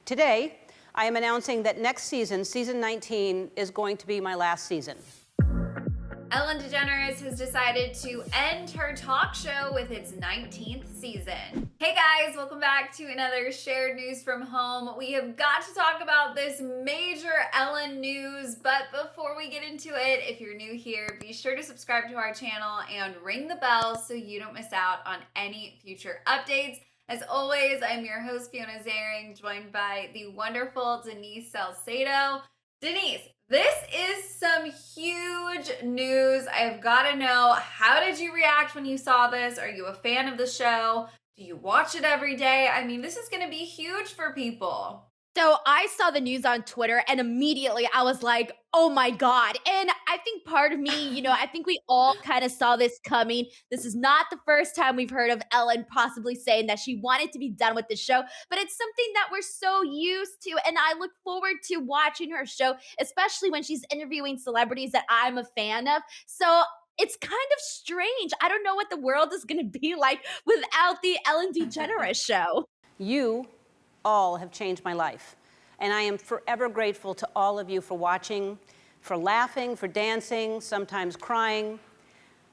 Today, I am announcing that next season, season 19, is going to be my last season. Ellen DeGeneres has decided to end her talk show with its 19th season. Hey guys, welcome back to another shared news from home. We have got to talk about this major Ellen news, but before we get into it, if you're new here, be sure to subscribe to our channel and ring the bell so you don't miss out on any future updates. As always, I'm your host, Fiona Zaring, joined by the wonderful Denise Sal-say-do. Denise, this is some huge news. I've got to know, how did you react when you saw this? Are you a fan of the show? Do you watch it every day? I mean, this is going to be huge for people. So I saw the news on Twitter and immediately I was like, oh my God. And I think part of me, I think we all kind of saw this coming. This is not the first time we've heard of Ellen possibly saying that she wanted to be done with the show, but it's something that we're so used to. And I look forward to watching her show, especially when she's interviewing celebrities that I'm a fan of. So it's kind of strange. I don't know what the world is going to be like without the Ellen DeGeneres show. You all have changed my life, and I am forever grateful to all of you for watching, for laughing, for dancing, sometimes crying.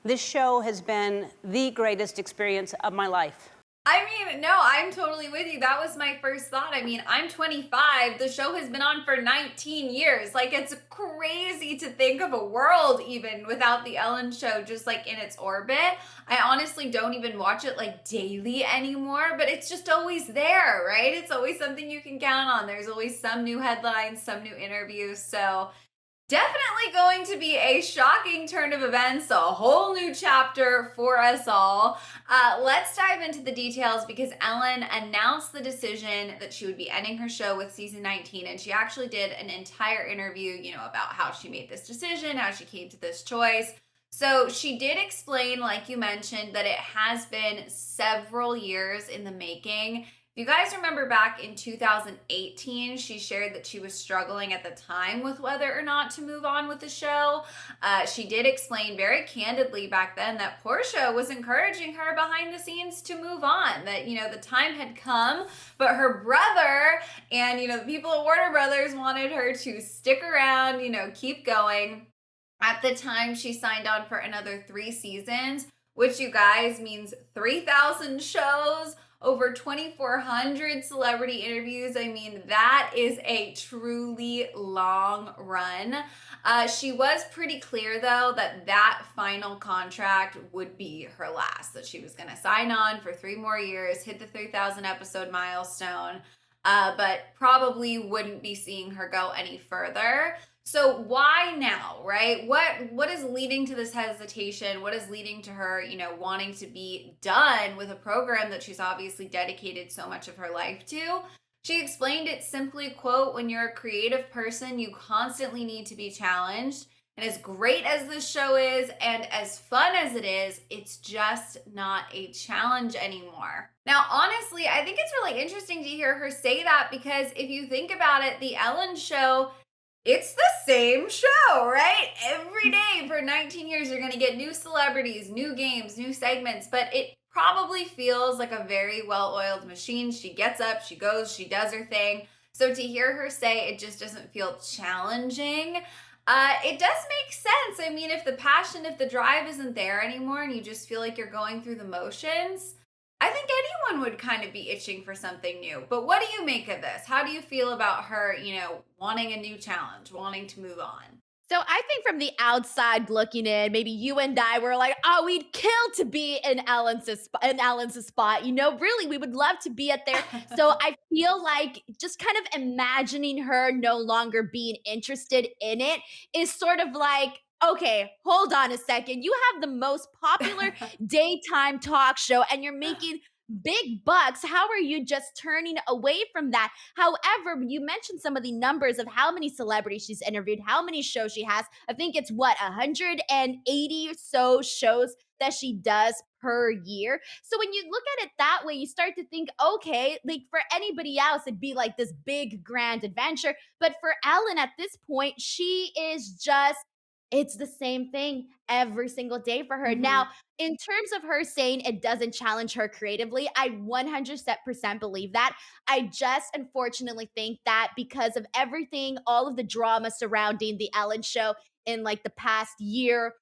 This show has been the greatest experience of my life. I mean, no, I'm totally with you. That was my first thought. I mean, I'm 25. The show has been on for 19 years. Like, it's crazy to think of a world even without the Ellen show just like in its orbit. I honestly don't even watch it like daily anymore, but it's just always there, right? It's always something you can count on. There's always some new headlines, some new interviews. So definitely going to be a shocking turn of events, a whole new chapter for us all. Let's dive into the details because Ellen announced the decision that she would be ending her show with season 19, and she actually did an entire interview, about how she made this decision, how she came to this choice. So she did explain, like you mentioned, that it has been several years in the making. If you guys remember back in 2018, she shared that she was struggling at the time with whether or not to move on with the show. She did explain very candidly back then that Portia was encouraging her behind the scenes to move on, that, the time had come, but her brother and, the people at Warner Brothers wanted her to stick around, keep going. At the time, she signed on for another 3 seasons, which, you guys, means 3,000 shows, over 2,400 celebrity interviews. I mean, that is a truly long run. She was pretty clear, though, that final contract would be her last, that she was going to sign on for 3 more years, hit the 3,000 episode milestone, but probably wouldn't be seeing her go any further. So why now, right? What is leading to this hesitation? What is leading to her, wanting to be done with a program that she's obviously dedicated so much of her life to? She explained it simply, quote, "When you're a creative person, you constantly need to be challenged. And as great as this show is and as fun as it is, it's just not a challenge anymore." Now, honestly, I think it's really interesting to hear her say that because if you think about it, the Ellen show, it's the same show, right? Every day for 19 years, you're going to get new celebrities, new games, new segments, but it probably feels like a very well-oiled machine. She gets up, she goes, she does her thing. So to hear her say it just doesn't feel challenging, it does make sense. I mean, if the passion, if the drive isn't there anymore and you just feel like you're going through the motions, I think anyone would kind of be itching for something new. But what do you make of this? How do you feel about her, wanting a new challenge, wanting to move on? So I think from the outside looking in, maybe you and I were like, oh, we'd kill to be in Ellen's spot. Really, we would love to be at there. So I feel like just kind of imagining her no longer being interested in it is sort of like, okay, hold on a second. You have the most popular daytime talk show and you're making big bucks. How are you just turning away from that? However, you mentioned some of the numbers of how many celebrities she's interviewed, how many shows she has. I think it's 180 or so shows that she does per year. So when you look at it that way, you start to think, okay, like for anybody else, it'd be like this big grand adventure. But for Ellen at this point, she is just it's the same thing every single day for her. Now, in terms of her saying it doesn't challenge her creatively, I 100% believe that. I just unfortunately think that because of everything, all of the drama surrounding the Ellen show in like the past year,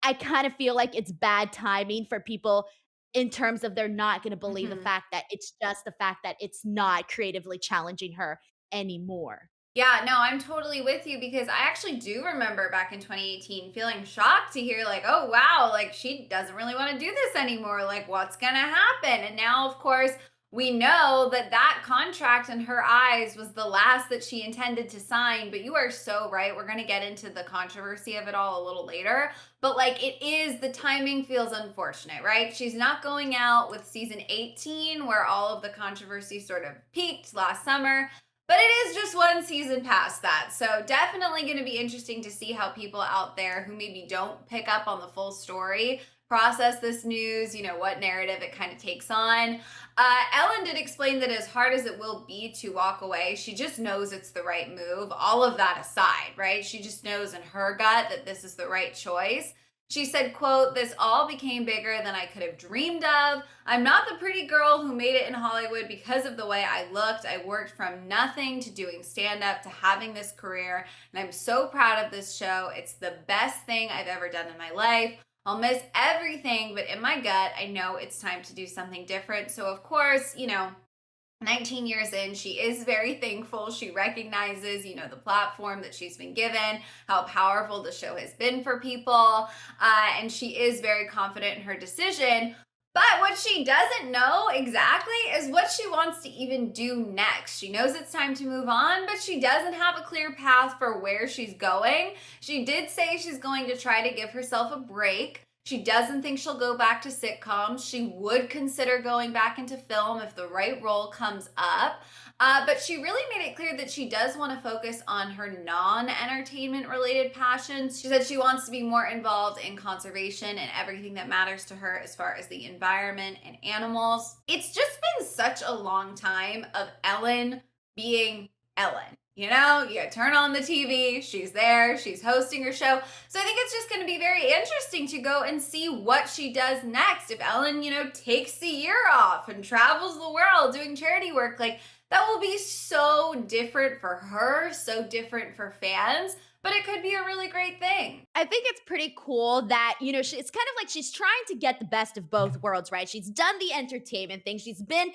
I kind of feel like it's bad timing for people in terms of they're not going to believe the Mhm. fact that it's just the fact that it's not creatively challenging her anymore. Yeah, no, I'm totally with you because I actually do remember back in 2018 feeling shocked to hear, like, oh, wow, like she doesn't really want to do this anymore. Like, what's going to happen? And now, of course, we know that that contract in her eyes was the last that she intended to sign. But you are so right. We're going to get into the controversy of it all a little later. But like, it is, the timing feels unfortunate, right? She's not going out with season 18, where all of the controversy sort of peaked last summer. But it is just one season past that. So definitely going to be interesting to see how people out there who maybe don't pick up on the full story process this news, what narrative it kind of takes on. Ellen did explain that as hard as it will be to walk away, she just knows it's the right move. All of that aside, right? She just knows in her gut that this is the right choice. She said, quote, "This all became bigger than I could have dreamed of. I'm not the pretty girl who made it in Hollywood because of the way I looked. I worked from nothing to doing stand-up to having this career, and I'm so proud of this show. It's the best thing I've ever done in my life. I'll miss everything, but in my gut, I know it's time to do something different." So of course, 19 years in, she is very thankful. She recognizes, the platform that she's been given, how powerful the show has been for people. And she is very confident in her decision. But what she doesn't know exactly is what she wants to even do next. She knows it's time to move on, but she doesn't have a clear path for where she's going. She did say she's going to try to give herself a break. She doesn't think she'll go back to sitcoms. She would consider going back into film if the right role comes up. But she really made it clear that she does want to focus on her non-entertainment related passions. She said she wants to be more involved in conservation and everything that matters to her as far as the environment and animals. It's just been such a long time of Ellen being Ellen. You turn on the TV, she's there, she's hosting her show. So I think it's just going to be very interesting to go and see what she does next. If Ellen, takes the year off and travels the world doing charity work, like that will be so different for her, so different for fans. But it could be a really great thing. I think it's pretty cool that, it's kind of like she's trying to get the best of both worlds, right? She's done the entertainment thing. She's been,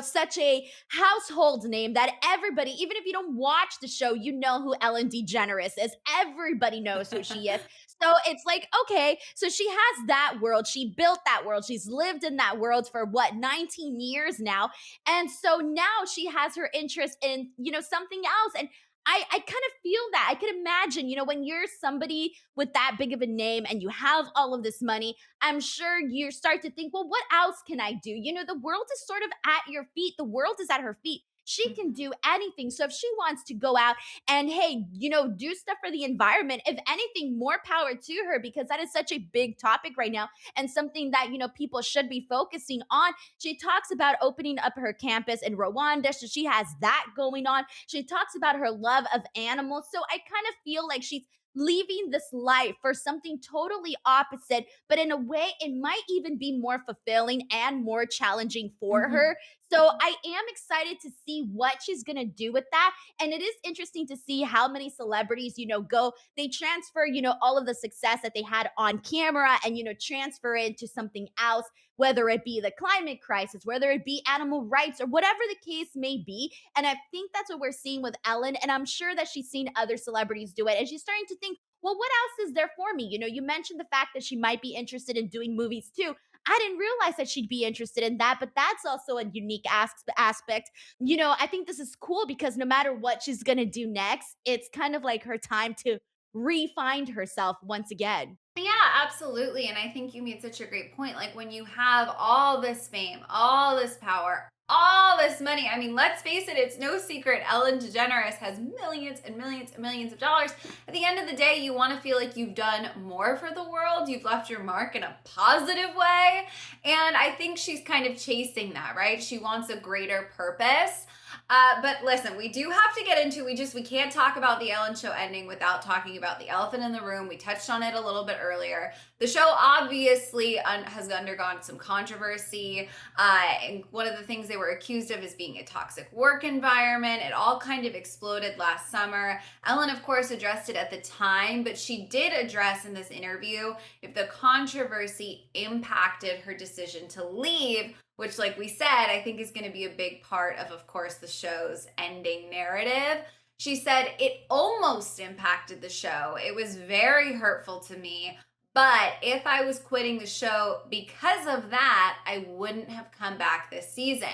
such a household name that everybody, even if you don't watch the show, you know who Ellen DeGeneres is. Everybody knows who she is. So it's like, okay, so she has that world. She built that world. She's lived in that world for 19 years now. And so now she has her interest in, something else. And I kind of feel that. I could imagine, when you're somebody with that big of a name and you have all of this money, I'm sure you start to think, well, what else can I do? The world is sort of at your feet. The world is at her feet. She can do anything. So if she wants to go out and, hey, do stuff for the environment, if anything, more power to her, because that is such a big topic right now and something that, people should be focusing on. She talks about opening up her campus in Rwanda. So she has that going on. She talks about her love of animals. So I kind of feel like she's leaving this life for something totally opposite, but in a way, it might even be more fulfilling and more challenging for her. So I am excited to see what she's going to do with that. And it is interesting to see how many celebrities, they transfer, all of the success that they had on camera and, transfer it to something else, whether it be the climate crisis, whether it be animal rights, or whatever the case may be. And I think that's what we're seeing with Ellen. And I'm sure that she's seen other celebrities do it. And she's starting to think, well, what else is there for me? You mentioned the fact that she might be interested in doing movies too. I didn't realize that she'd be interested in that, but that's also a unique aspect. I think this is cool because no matter what she's going to do next, it's kind of like her time to re-find herself once again. Yeah, absolutely. And I think you made such a great point. Like when you have all this fame, all this power, all this money. I mean, let's face it, it's no secret Ellen DeGeneres has millions and millions and millions of dollars. At the end of the day, you want to feel like you've done more for the world. You've left your mark in a positive way. And I think she's kind of chasing that, right? She wants a greater purpose. But listen, we do have to get into, we can't talk about the Ellen Show ending without talking about the elephant in the room. We touched on it a little bit earlier. The show obviously has undergone some controversy. And one of the things they were accused of is being a toxic work environment. It all kind of exploded last summer. Ellen, of course, addressed it at the time, but she did address in this interview if the controversy impacted her decision to leave, which, like we said, I think is going to be a big part of course, the show's ending narrative. She said, it almost impacted the show. It was very hurtful to me. But if I was quitting the show because of that, I wouldn't have come back this season.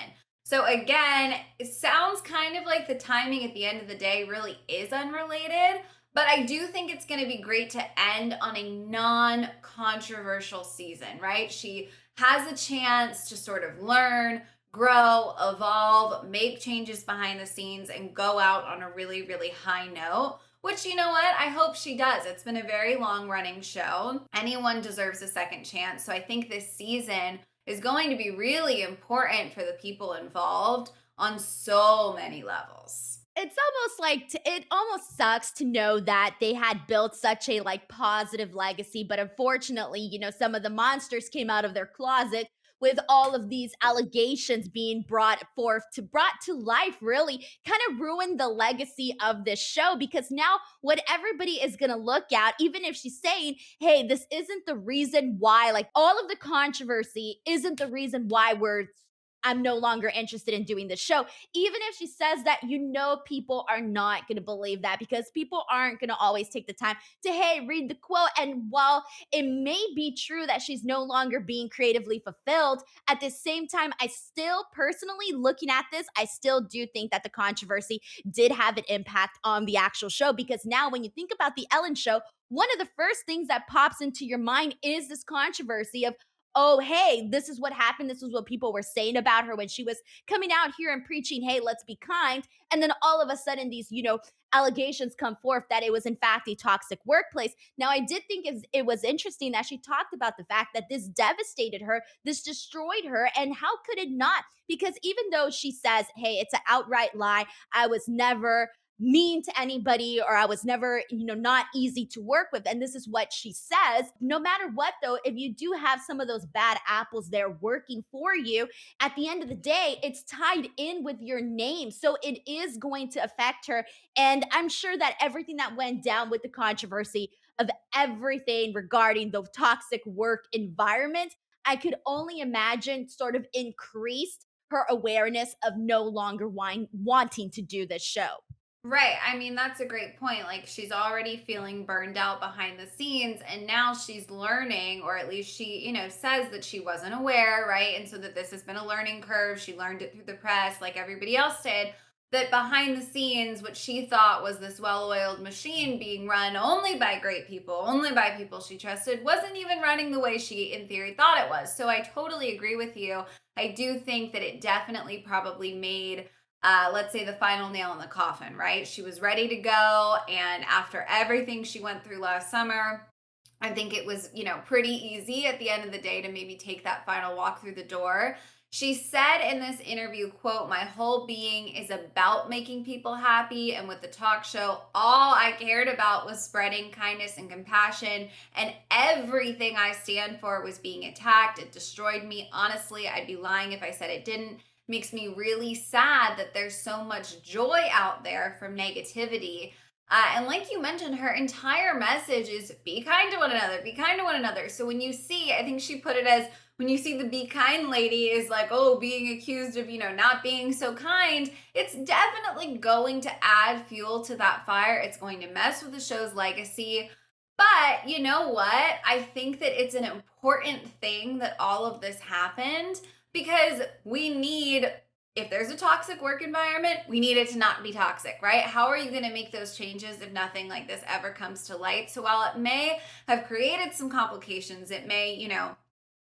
So again, it sounds kind of like the timing at the end of the day really is unrelated. But I do think it's going to be great to end on a non-controversial season, right? She has a chance to sort of learn, grow, evolve, make changes behind the scenes, and go out on a really, really high note. Which, you know what? I hope she does. It's been a very long-running show. Anyone deserves a second chance. So I think this season is going to be really important for the people involved on so many levels. It's almost like it almost sucks to know that they had built such a like positive legacy, but unfortunately, some of the monsters came out of their closet with all of these allegations being brought to life, really kind of ruined the legacy of this show, because now what everybody is going to look at, even if she's saying, hey, this isn't the reason why, like all of the controversy isn't the reason why I'm no longer interested in doing this show. Even if she says that, people are not going to believe that, because people aren't going to always take the time to, hey, read the quote. And while it may be true that she's no longer being creatively fulfilled, at the same time, I still personally, looking at this, I still do think that the controversy did have an impact on the actual show, because now when you think about the Ellen Show, one of the first things that pops into your mind is this controversy of, oh, hey, this is what happened. This is what people were saying about her when she was coming out here and preaching, hey, let's be kind. And then all of a sudden, these, allegations come forth that it was in fact a toxic workplace. Now, I did think it was interesting that she talked about the fact that this devastated her, this destroyed her. And how could it not? Because even though she says, hey, it's an outright lie, I was never mean to anybody, or I was never, not easy to work with. And this is what she says. No matter what, though, if you do have some of those bad apples there working for you, at the end of the day, it's tied in with your name. So it is going to affect her. And I'm sure that everything that went down with the controversy of everything regarding the toxic work environment, I could only imagine sort of increased her awareness of no longer wanting to do this show. Right. I mean, that's a great point. Like, she's already feeling burned out behind the scenes, and now she's learning, or at least she, says that she wasn't aware, right? And so that this has been a learning curve. She learned it through the press, like everybody else did, that behind the scenes, what she thought was this well-oiled machine being run only by great people, only by people she trusted, wasn't even running the way she, in theory, thought it was. So I totally agree with you. I do think that it definitely probably made let's say the final nail in the coffin, right? She was ready to go. And after everything she went through last summer, I think it was, pretty easy at the end of the day to maybe take that final walk through the door. She said in this interview, quote, my whole being is about making people happy. And with the talk show, all I cared about was spreading kindness and compassion. And everything I stand for was being attacked. It destroyed me. Honestly, I'd be lying if I said it didn't. Makes me really sad that there's so much joy out there from negativity. And like you mentioned, her entire message is be kind to one another, be kind to one another. So when you see, I think she put it as, when you see the be kind lady is like, oh, being accused of, not being so kind, it's definitely going to add fuel to that fire. It's going to mess with the show's legacy. But you know what? I think that it's an important thing that all of this happened, because we need, if there's a toxic work environment, we need it to not be toxic, right? How are you going to make those changes if nothing like this ever comes to light? So while it may have created some complications, it may,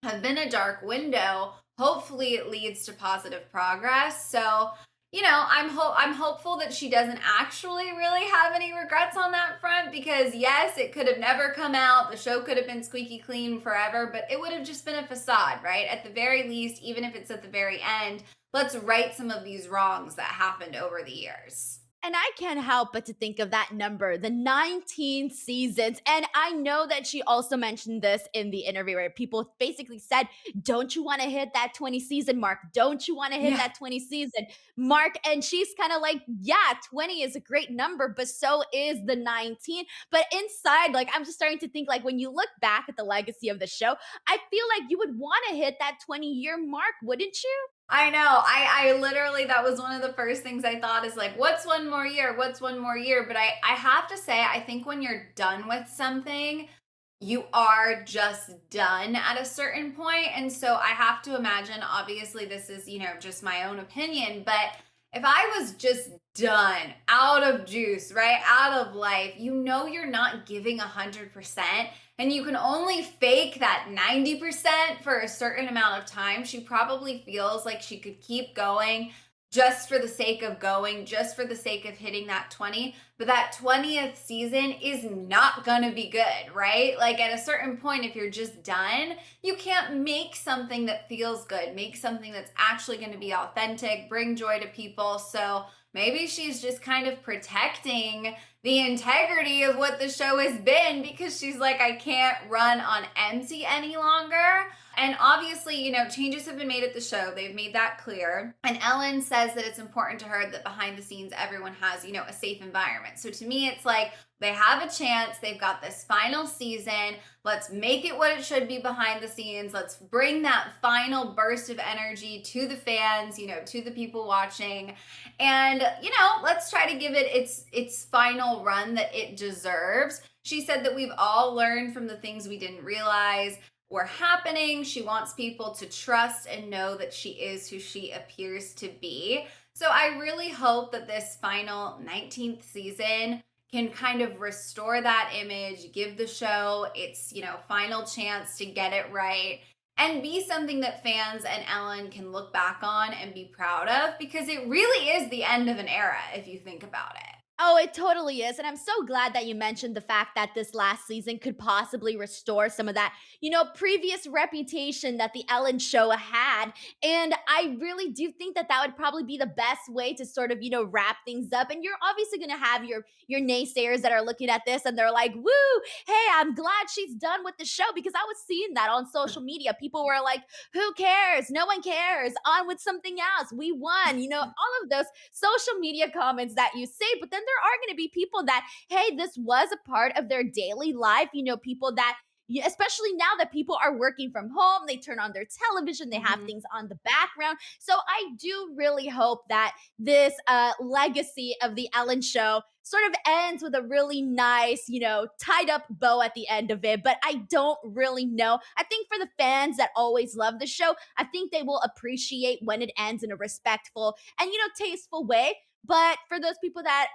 have been a dark window, hopefully it leads to positive progress. So, I'm hopeful that she doesn't actually really have any regrets on that front, because yes, it could have never come out. The show could have been squeaky clean forever, but it would have just been a facade, right? At the very least, even if it's at the very end, let's right some of these wrongs that happened over the years. And I can't help but to think of that number, the 19 seasons. And I know that she also mentioned this in the interview where people basically said, don't you want to hit that 20 season mark? Don't you want to hit Yeah. that 20 season mark? And she's kind of like, yeah, 20 is a great number, but so is the 19. But inside, like, I'm just starting to think, like, when you look back at the legacy of the show, I feel like you would want to hit that 20-year mark, wouldn't you? I know. I literally, that was one of the first things I thought is like, what's one more year? What's one more year? But I have to say, I think when you're done with something, you are just done at a certain point. And so I have to imagine, obviously, this is, just my own opinion, but if I was just done, out of juice, right? Out of life, you're not giving 100%. And you can only fake that 90% for a certain amount of time. She probably feels like she could keep going just for the sake of going, just for the sake of hitting that 20. But that 20th season is not gonna be good, right? Like at a certain point, if you're just done, you can't make something that feels good, make something that's actually gonna be authentic, bring joy to people. So maybe she's just kind of protecting the integrity of what the show has been because she's like, I can't run on empty any longer. And obviously, changes have been made at the show. They've made that clear. And Ellen says that it's important to her that behind the scenes, everyone has, a safe environment. So to me, it's like they have a chance. They've got this final season. Let's make it what it should be behind the scenes. Let's bring that final burst of energy to the fans, to the people watching. And, let's try to give it its final run that it deserves. She said that we've all learned from the things we didn't realize were happening. She wants people to trust and know that she is who she appears to be. So I really hope that this final 19th season can kind of restore that image, give the show its, final chance to get it right, and be something that fans and Ellen can look back on and be proud of, because it really is the end of an era if you think about it. Oh, it totally is. And I'm so glad that you mentioned the fact that this last season could possibly restore some of that, previous reputation that the Ellen show had. And I really do think that that would probably be the best way to sort of, wrap things up. And you're obviously going to have your naysayers that are looking at this and they're like, woo, hey, I'm glad she's done with the show, because I was seeing that on social media. People were like, who cares? No one cares. On with something else. We won. All of those social media comments that you say, but then there are going to be people that, hey, this was a part of their daily life. People that, especially now that people are working from home, they turn on their television, they have things on the background. So I do really hope that this legacy of the Ellen show sort of ends with a really nice, tied up bow at the end of it. But I don't really know. I think for the fans that always love the show, I think they will appreciate when it ends in a respectful and, tasteful way. But for those people that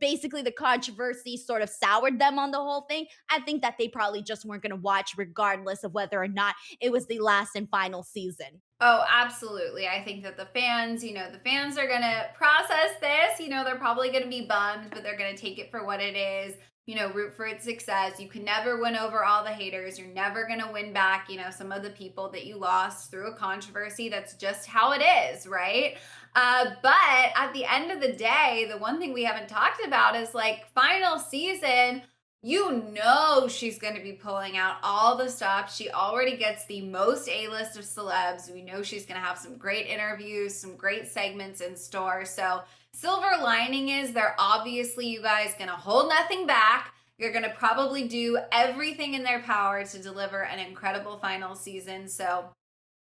basically the controversy sort of soured them on the whole thing, I think that they probably just weren't going to watch regardless of whether or not it was the last and final season. Oh, absolutely. I think that the fans are going to process this. They're probably going to be bummed, but they're going to take it for what it is. Root for its success. You can never win over all the haters. You're never going to win back, some of the people that you lost through a controversy. That's just how it is, right? But at the end of the day, the one thing we haven't talked about is like final season. She's going to be pulling out all the stops. She already gets the most A-list of celebs. We know she's going to have some great interviews, some great segments in store. So silver lining is they're obviously, you guys, going to hold nothing back. You're going to probably do everything in their power to deliver an incredible final season. So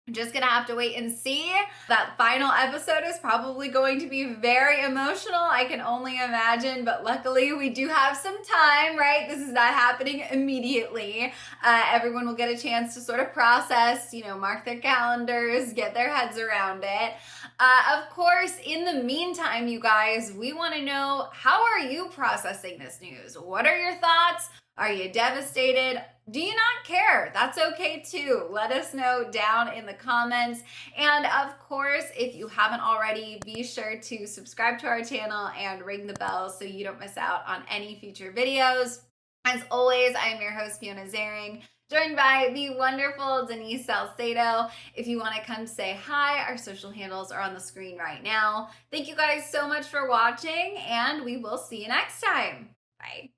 I'm just going to have to wait and see. That final episode is probably going to be very emotional. I can only imagine, but luckily we do have some time, right? This is not happening immediately. Everyone will get a chance to sort of process, mark their calendars, get their heads around it. Of course, in the meantime, you guys, we want to know, how are you processing this news? What are your thoughts? Are you devastated? Do you not care? That's okay too. Let us know down in the comments. And of course, if you haven't already, be sure to subscribe to our channel and ring the bell so you don't miss out on any future videos. As always, I am your host, Fiona Zaring. joined by the wonderful Denise Sal-say-do. If you want to come say hi, our social handles are on the screen right now. Thank you guys so much for watching, and we will see you next time. Bye.